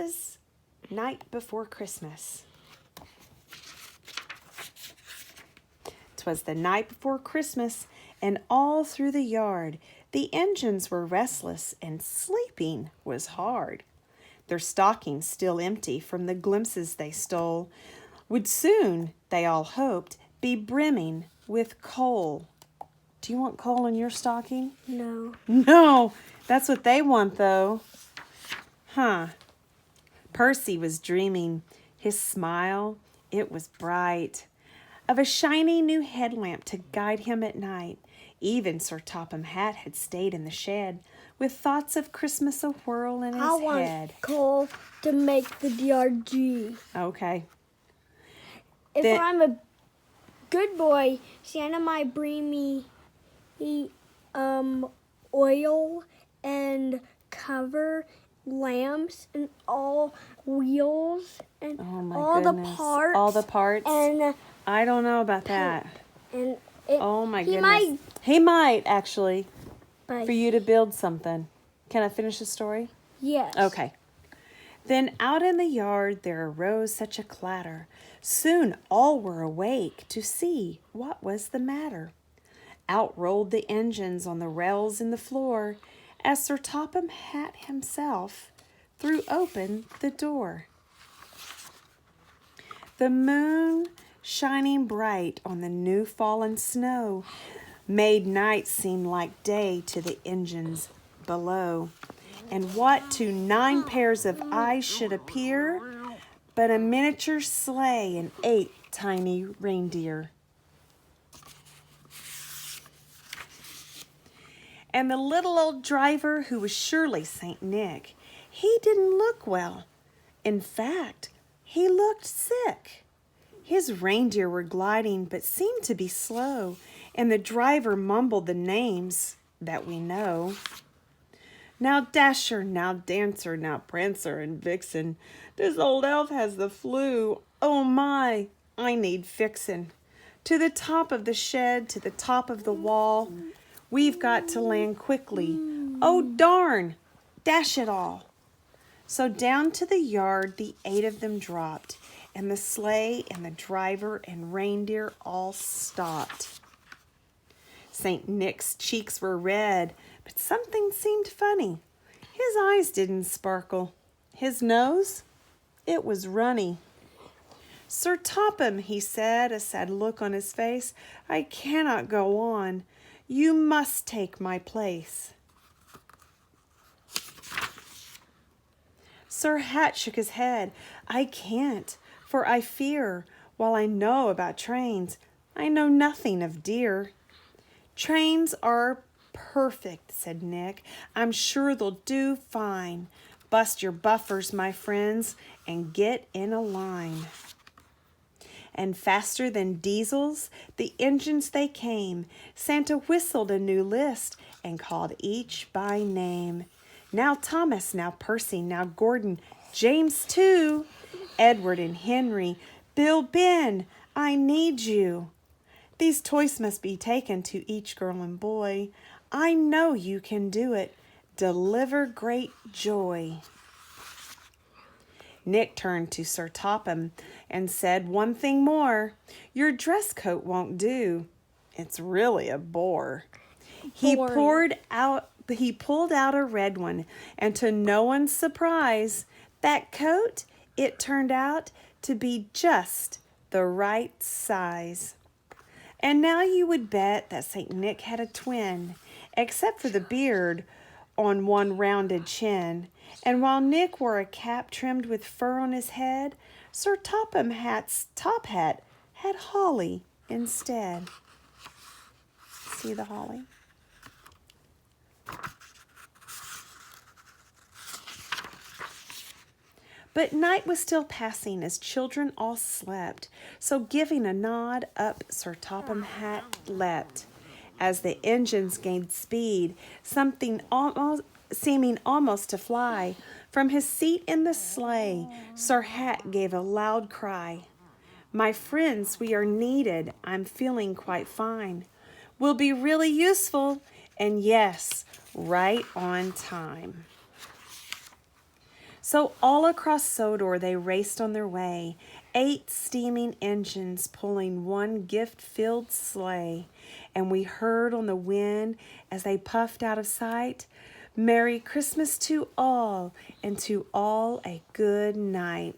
'Twas night before Christmas. 'Twas the night before Christmas, and all through the yard the engines were restless, and sleeping was hard. Their stockings, still empty from the glimpses they stole, would soon, they all hoped, be brimming with coal. Do you want coal in your stocking? No. No, that's what they want, though. Huh. Percy was dreaming. His smile, it was bright, of a shiny new headlamp to guide him at night. Even Sir Topham Hatt had stayed in the shed, with thoughts of Christmas a-whirl in his I want head. coal to make the DRG. Okay. If Then- I'm a good boy, Santa might bring me oil and cover lamps and all wheels and Oh my all goodness. the parts. All the parts? And I don't know about that. and Oh my he goodness. He might, actually, but for you to build something. Can I finish the story? yes. Okay. Then out in the yard there arose such a clatter. Soon all were awake to see what was the matter. Out rolled the engines on the rails in the floor, as Sir Topham Hatt himself threw open the door. The moon, shining bright on the new fallen snow, made night seem like day to the engines below. And what to 9 pairs of eyes should appear but a miniature sleigh and 8 tiny reindeer. And the little old driver, who was surely St. Nick, he didn't look well. In fact, he looked sick. His reindeer were gliding but seemed to be slow, and the driver mumbled the names that we know. Now Dasher, now Dancer, now Prancer and Vixen. This old elf has the flu. Oh my, I need fixin'. To the top of the shed, to the top of the wall. We've got to land quickly. Oh darn, dash it all. So down to the yard the 8 of them dropped, and the sleigh and the driver and reindeer all stopped. St. Nick's cheeks were red, but something seemed funny. His eyes didn't sparkle. His nose, it was runny. Sir Topham, he said, a sad look on his face, I cannot go on. You must take my place. Sir Hatt shook his head. I can't, for I fear, while I know about trains, I know nothing of deer. Trains are perfect, said Nick. I'm sure they'll do fine. Bust your buffers, my friends, and get in a line. And faster than diesels, the engines they came. Santa whistled a new list and called each by name. Now Thomas, now Percy, now Gordon, James too, Edward and Henry, Bill, Ben, I need you. These toys must be taken to each girl and boy. I know you can do it. Deliver great joy. Nick turned to Sir Topham and said one thing more. Your dress coat won't do. It's really a bore. He pulled out a red one, and to no one's surprise, that coat, it turned out to be just the right size. And now you would bet that St. Nick had a twin, except for the beard on one rounded chin. And while Nick wore a cap trimmed with fur on his head, Sir Topham Hatt's top hat had holly instead. See the holly? But night was still passing as children all slept, so giving a nod up Sir Topham Hatt leapt. As the engines gained speed, seeming almost to fly, from his seat in the sleigh, Sir Hatt gave a loud cry. My friends, we are needed, I'm feeling quite fine. We'll be really useful, and yes, right on time. So all across Sodor they raced on their way, 8 steaming engines pulling one gift-filled sleigh. And we heard on the wind as they puffed out of sight, Merry Christmas to all, and to all a good night.